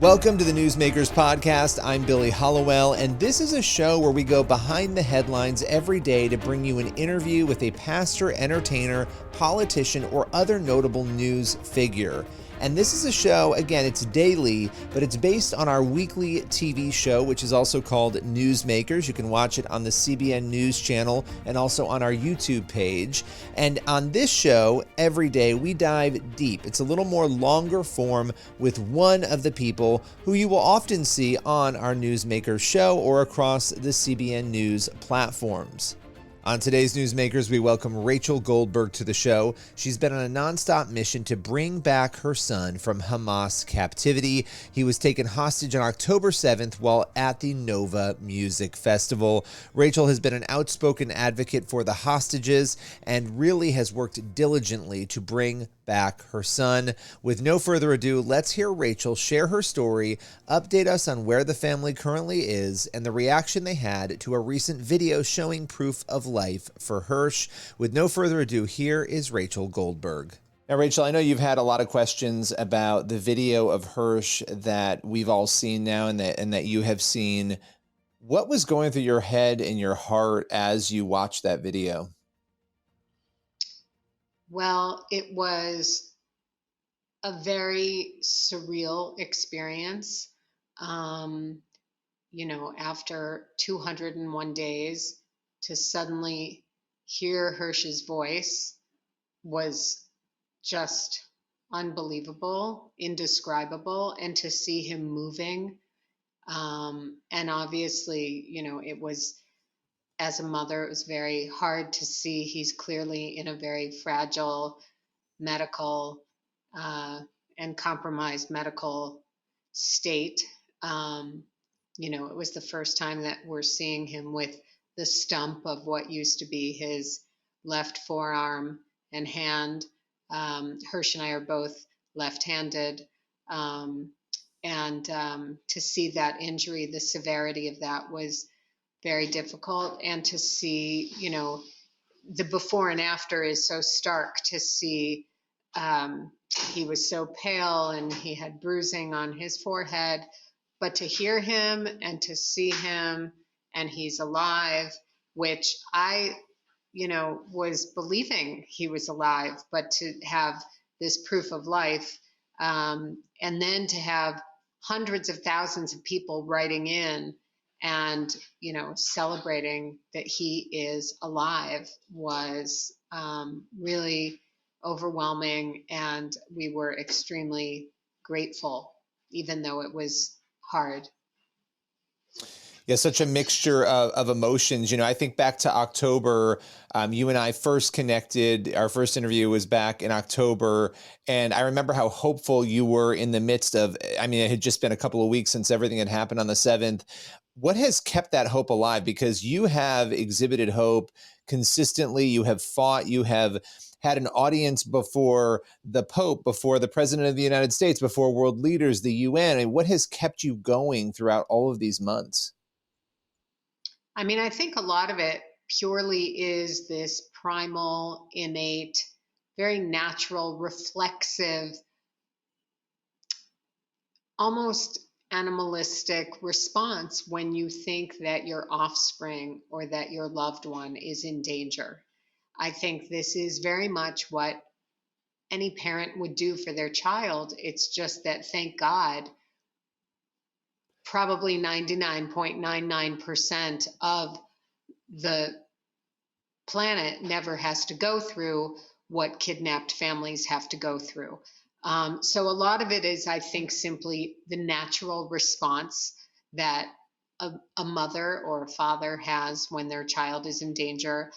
Welcome to the Newsmakers Podcast. I'm Billy Hollowell, and this is a show where we go behind the headlines every day to bring you an interview with a pastor, entertainer, politician, or other notable news figure. And this is a show, again, it's daily, but it's based on our weekly TV show, which is also called Newsmakers. You can watch it on the CBN News channel and also on our YouTube page. And on this show, every day, we dive deep. It's a little more longer form with one of the people who you will often see on our Newsmakers show or across the CBN News platforms. On today's Newsmakers, we welcome Hersh Goldberg to the show. She's been on a nonstop mission to bring back her son from Hamas captivity. He was taken hostage on October 7th while at the Nova Music Festival. Hersh has been an outspoken advocate for the hostages and really has worked diligently to bring back her son. With no further ado, let's hear Hersh share her story, update us on where the family currently is, and the reaction they had to a recent video showing proof of life for Hersh. With no further ado, here is Hersh Goldberg. Now, Hersh, I know you've had a lot of questions about the video of Hersh that we've all seen now and that you have seen. What was going through your head and your heart as you watched that video? Well, it was a very surreal experience. After 201 days, to suddenly hear Hersh's voice was just unbelievable, indescribable, and to see him moving. And obviously, it was, as a mother, it was very hard to see. He's clearly in a very fragile medical and compromised medical state. It was the first time that we're seeing him with the stump of what used to be his left forearm and hand. Hersh and I are both left-handed. And to see that injury, the severity of that was very difficult. And to see, the before and after is so stark to see. He was so pale and he had bruising on his forehead, but to hear him and to see him and he's alive, which I, was believing he was alive, but to have this proof of life, and then to have hundreds of thousands of people writing in and, celebrating that he is alive was really overwhelming, and we were extremely grateful, even though it was hard. Yeah, such a mixture of emotions. I think back to October, you and I first connected. Our first interview was back in October, and I remember how hopeful you were in the midst of, it had just been a couple of weeks since everything had happened on the 7th. What has kept that hope alive? Because you have exhibited hope consistently. You have fought. You have had an audience before the Pope, before the President of the United States, before world leaders, the UN. And what has kept you going throughout all of these months? I think a lot of it purely is this primal, innate, very natural, reflexive, almost animalistic response when you think that your offspring or that your loved one is in danger. I think this is very much what any parent would do for their child. It's just that, thank God, probably 99.99% of the planet never has to go through what kidnapped families have to go through. So a lot of it is, I think, simply the natural response that a mother or a father has when their child is in danger.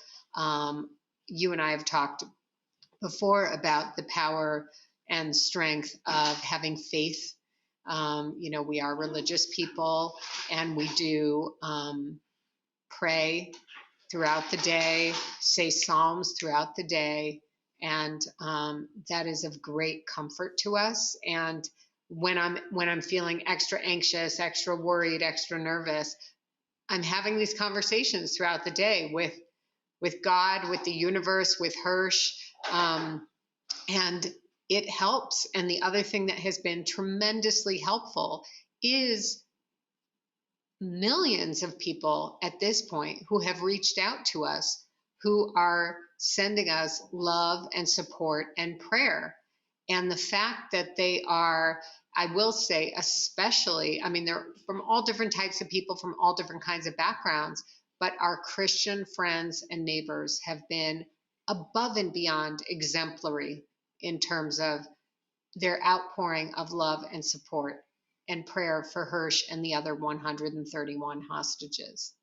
You and I have talked before about the power and strength of having faith. We are religious people, and we do pray throughout the day, say psalms throughout the day, and that is of great comfort to us. And when I'm feeling extra anxious, extra worried, extra nervous, I'm having these conversations throughout the day with God, with the universe, with Hersh, and it helps. And the other thing that has been tremendously helpful is millions of people at this point who have reached out to us, who are sending us love and support and prayer. And the fact that they are, I will say, especially, I mean, they're from all different types of people, from all different kinds of backgrounds, but our Christian friends and neighbors have been above and beyond exemplary in terms of their outpouring of love and support and prayer for Hersh and the other 131 hostages.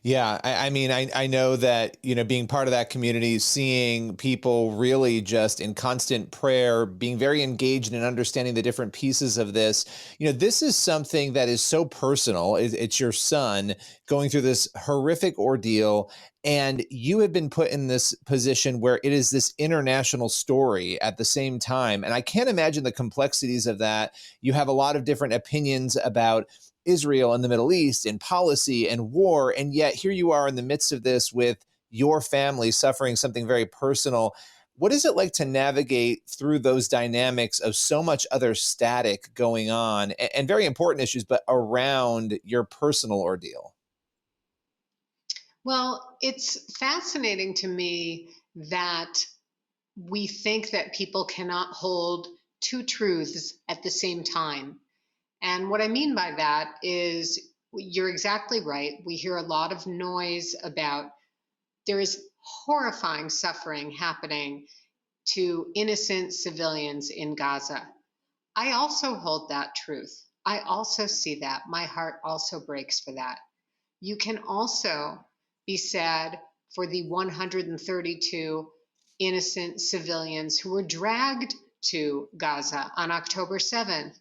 Yeah, I mean, I know that, being part of that community, seeing people really just in constant prayer, being very engaged in understanding the different pieces of this, this is something that is so personal. It's your son going through this horrific ordeal, and you have been put in this position where it is this international story at the same time. And I can't imagine the complexities of that. You have a lot of different opinions about Israel and the Middle East and policy and war. And yet here you are in the midst of this with your family suffering something very personal. What is it like to navigate through those dynamics of so much other static going on and very important issues, but around your personal ordeal? Well, it's fascinating to me that we think that people cannot hold two truths at the same time. And what I mean by that is you're exactly right. We hear a lot of noise about there is horrifying suffering happening to innocent civilians in Gaza. I also hold that truth. I also see that. My heart also breaks for that. You can also be sad for the 132 innocent civilians who were dragged to Gaza on October 7th.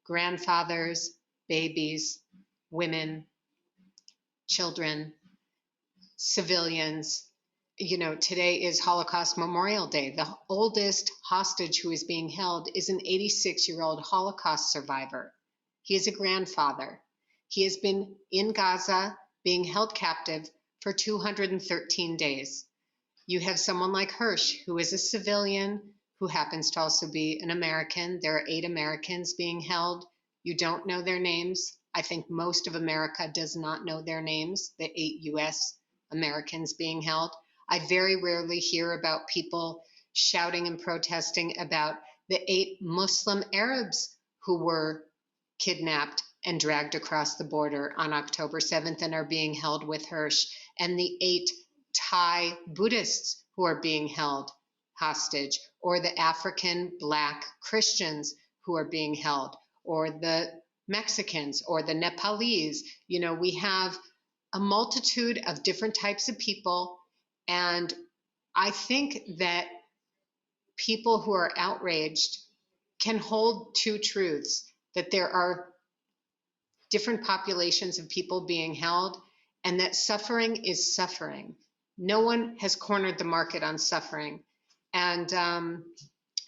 Grandfathers, babies, women, children, civilians. Today is Holocaust Memorial Day. The oldest hostage who is being held is an 86-year-old Holocaust survivor. He is a grandfather. He has been in Gaza being held captive for 213 days. You have someone like Hersh, who is a civilian, who happens to also be an American. There are 8 Americans being held. You don't know their names. I think most of America does not know their names, the 8 US Americans being held. I very rarely hear about people shouting and protesting about the 8 Muslim Arabs who were kidnapped and dragged across the border on October 7th and are being held with Hersh, and the 8 Thai Buddhists who are being held hostage, or the African Black Christians who are being held, or the Mexicans, or the Nepalese. We have a multitude of different types of people, and I think that people who are outraged can hold two truths, that there are different populations of people being held, and that suffering is suffering. No one has cornered the market on suffering. And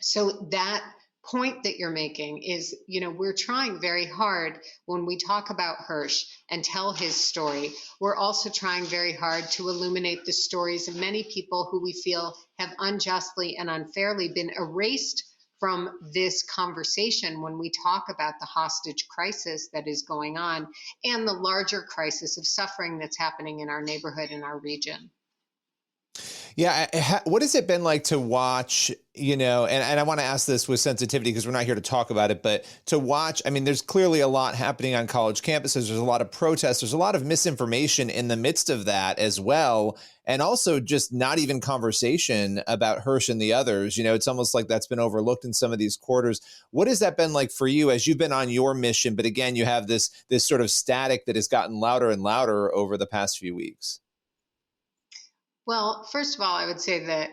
so that point that you're making is, we're trying very hard when we talk about Hersh and tell his story. We're also trying very hard to illuminate the stories of many people who we feel have unjustly and unfairly been erased from this conversation when we talk about the hostage crisis that is going on and the larger crisis of suffering that's happening in our neighborhood, in our region. Yeah. What has it been like to watch, and I want to ask this with sensitivity because we're not here to talk about it, but to watch, I mean, there's clearly a lot happening on college campuses. There's a lot of protests. There's a lot of misinformation in the midst of that as well. And also just not even conversation about Hersh and the others. It's almost like that's been overlooked in some of these quarters. What has that been like for you as you've been on your mission? But again, you have this sort of static that has gotten louder and louder over the past few weeks. Well, first of all, I would say that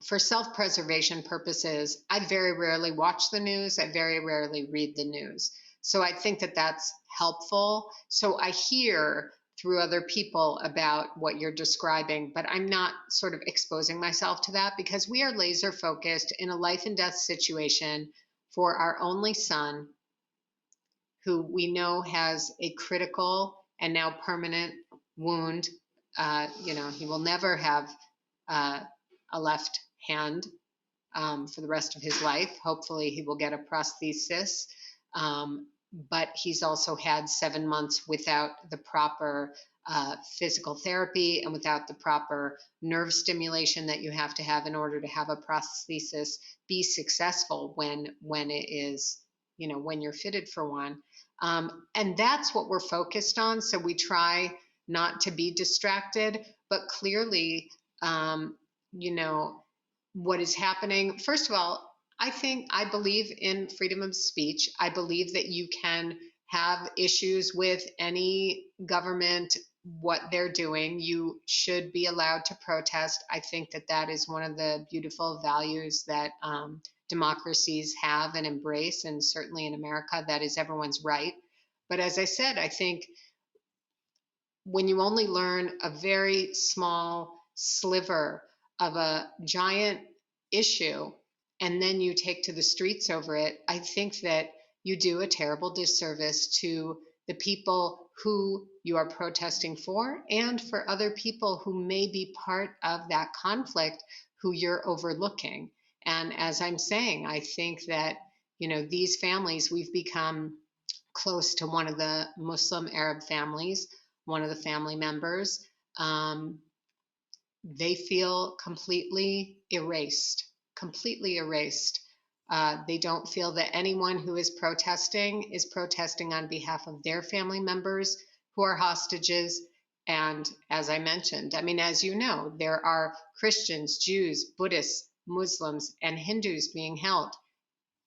for self-preservation purposes, I very rarely watch the news. I very rarely read the news. So I think that that's helpful. So I hear through other people about what you're describing, but I'm not sort of exposing myself to that because we are laser focused in a life and death situation for our only son, who we know has a critical and now permanent wound. He will never have a left hand. for the rest of his life. Hopefully he will get a prosthesis. But he's also had 7 months without the proper physical therapy and without the proper nerve stimulation that you have to have in order to have a prosthesis be successful when it is, when you're fitted for one. And that's what we're focused on. So we try not to be distracted, but clearly, what is happening. First of all, I believe in freedom of speech. I believe that you can have issues with any government, what they're doing. You should be allowed to protest. I think that that is one of the beautiful values that democracies have and embrace. And certainly in America, that is everyone's right. But as I said, I think when you only learn a very small sliver of a giant issue and then you take to the streets over it, I think that you do a terrible disservice to the people who you are protesting for and for other people who may be part of that conflict who you're overlooking. And as I'm saying, I think that, these families, we've become close to one of the Muslim Arab families, one of the family members. They feel completely erased, completely erased. They don't feel that anyone who is protesting on behalf of their family members who are hostages. And as I mentioned, as you know, there are Christians, Jews, Buddhists, Muslims, and Hindus being held.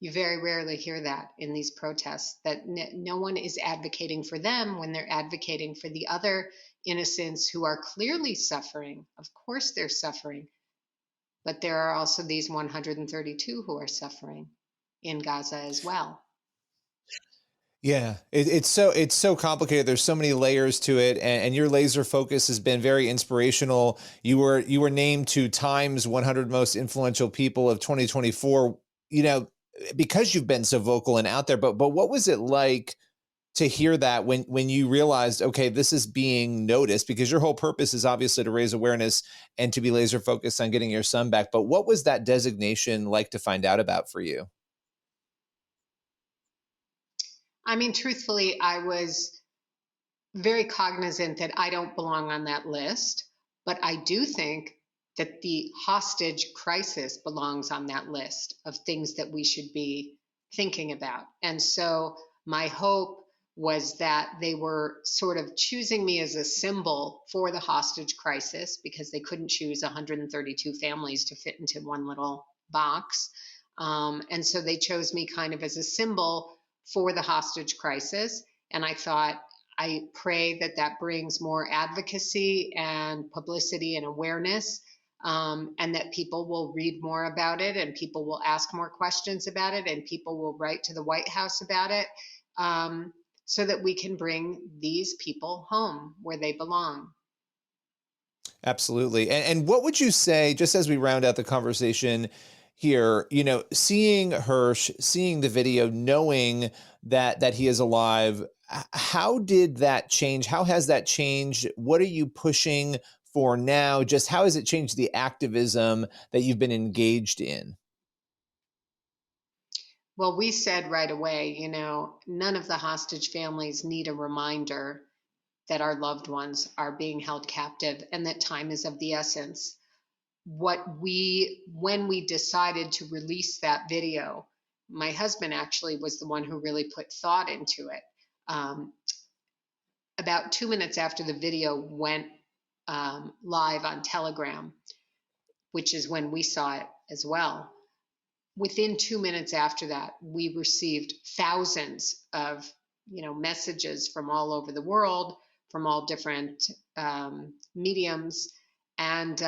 You very rarely hear that in these protests, that no one is advocating for them when they're advocating for the other innocents who are clearly suffering. Of course they're suffering, but there are also these 132 who are suffering in Gaza as well. Yeah, it's so complicated. There's so many layers to it, and your laser focus has been very inspirational. You were named to Time's 100 most influential people of 2024. Because you've been so vocal and out there. But what was it like to hear that when you realized, okay, this is being noticed? Because your whole purpose is obviously to raise awareness and to be laser focused on getting your son back. But what was that designation like to find out about for you? Truthfully, I was very cognizant that I don't belong on that list, but I do think that the hostage crisis belongs on that list of things that we should be thinking about. And so my hope was that they were sort of choosing me as a symbol for the hostage crisis because they couldn't choose 132 families to fit into one little box. And so they chose me kind of as a symbol for the hostage crisis. And I pray that that brings more advocacy and publicity and awareness, and that people will read more about it and people will ask more questions about it and people will write to the White House about it, so that we can bring these people home where they belong. Absolutely. And what would you say, just as we round out the conversation here, seeing Hersh, seeing the video, knowing that he is alive, how did that change? How has that changed? What are you pushing for now? Just how has it changed the activism that you've been engaged in? Well, we said right away, none of the hostage families need a reminder that our loved ones are being held captive and that time is of the essence. When we decided to release that video, my husband actually was the one who really put thought into it. About 2 minutes after the video went live on Telegram, which is when we saw it as well, within 2 minutes after that, we received thousands of messages from all over the world, from all different mediums, and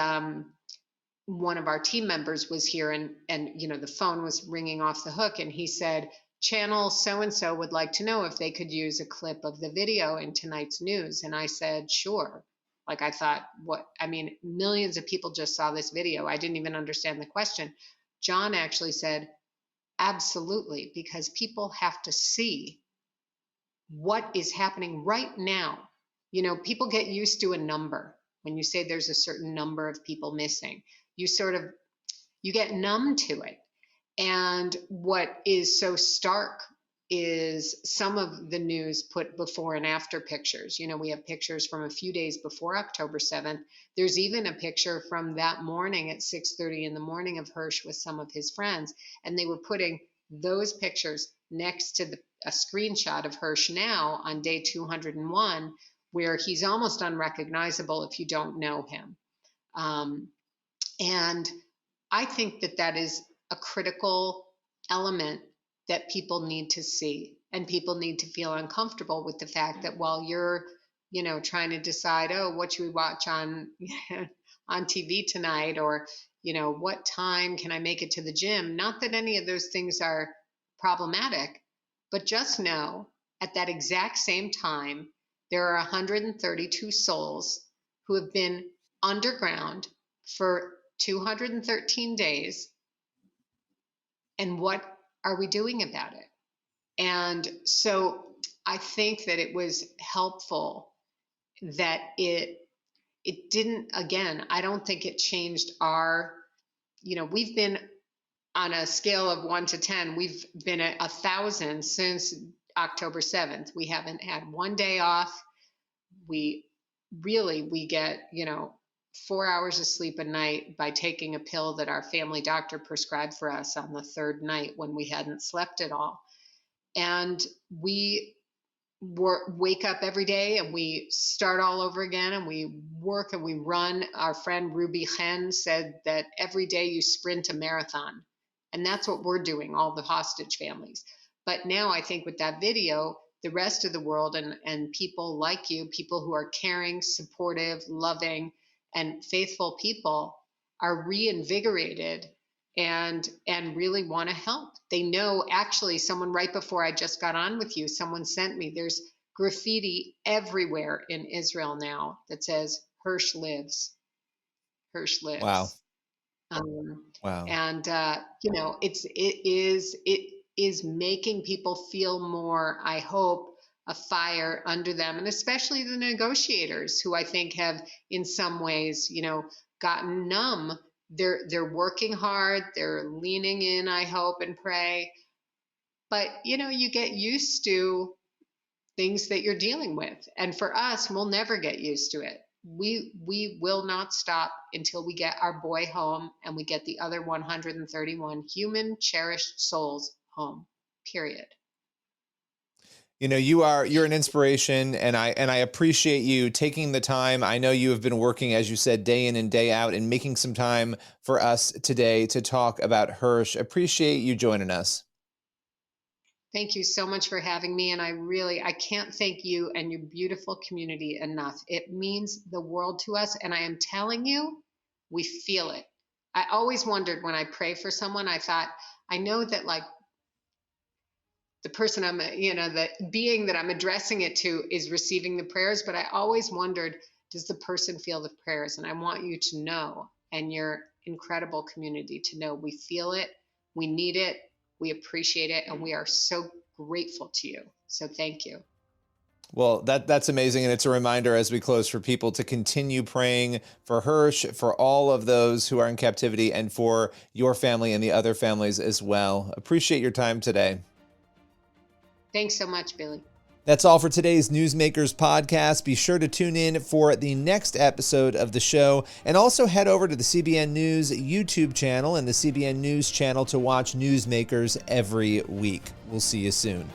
one of our team members was here, and the phone was ringing off the hook, and he said, channel so-and-so would like to know if they could use a clip of the video in tonight's news. And I said, sure. I thought, millions of people just saw this video. I didn't even understand the question. John actually said, absolutely, because people have to see what is happening right now. People get used to a number. When you say there's a certain number of people missing, you sort of you get numb to it. And what is so stark is some of the news put before and after pictures. You know, we have pictures from a few days before October 7th. There's even a picture from that morning at 6:30 in the morning of Hersh with some of his friends. And they were putting those pictures next to a screenshot of Hersh now on day 201, where he's almost unrecognizable if you don't know him. And I think that that is a critical element that people need to see, and people need to feel uncomfortable with the fact that while you're, you know, trying to decide, oh, what should we watch on on TV tonight, or, you know, what time can I make it to the gym? Not that any of those things are problematic, but just know at that exact same time, there are 132 souls who have been underground for 213 days. And what are we doing about it? And so I think that it was helpful that it didn't, again, I don't think it changed our, you know, we've been on a scale of 1 to 10, we've been at 1,000 since October 7th. We haven't had one day off. We get, you know, 4 hours of sleep a night by taking a pill that our family doctor prescribed for us on the third night when we hadn't slept at all. And we wake up every day and we start all over again, and we work and we run. Our friend Ruby Chen said that every day you sprint a marathon. And that's what we're doing, all the hostage families. But now I think with that video, the rest of the world and people like you, people who are caring, supportive, loving, and faithful people are reinvigorated and really want to help. They know, actually, someone right before I just got on with you, someone sent me, there's graffiti everywhere in Israel now that says Hersh lives. Hersh lives. Wow. Wow. And you know, it is making people feel more, I hope, a fire under them, and especially the negotiators, who I think have in some ways, you know, gotten numb. They're working hard, they're leaning in, I hope and pray, but you know, you get used to things that you're dealing with. And for us, we'll never get used to it. We will not stop until we get our boy home and we get the other 131 human cherished souls home, period. You know, you're an inspiration, and I appreciate you taking the time. I know you have been working, as you said, day in and day out, and making some time for us today to talk about Hersh. Appreciate you joining us. Thank you so much for having me. And I can't thank you and your beautiful community enough. It means the world to us. And I am telling you, we feel it. I always wondered when I pray for someone, I thought, I know that like the person the being that I'm addressing it to is receiving the prayers, but I always wondered, does the person feel the prayers? And I want you to know, and your incredible community to know, we feel it, we need it, we appreciate it, and we are so grateful to you. So thank you. Well, that's amazing. And it's a reminder as we close for people to continue praying for Hersh, for all of those who are in captivity, and for your family and the other families as well. Appreciate your time today. Thanks so much, Billy. That's all for today's Newsmakers podcast. Be sure to tune in for the next episode of the show, and also head over to the CBN News YouTube channel and the CBN News channel to watch Newsmakers every week. We'll see you soon.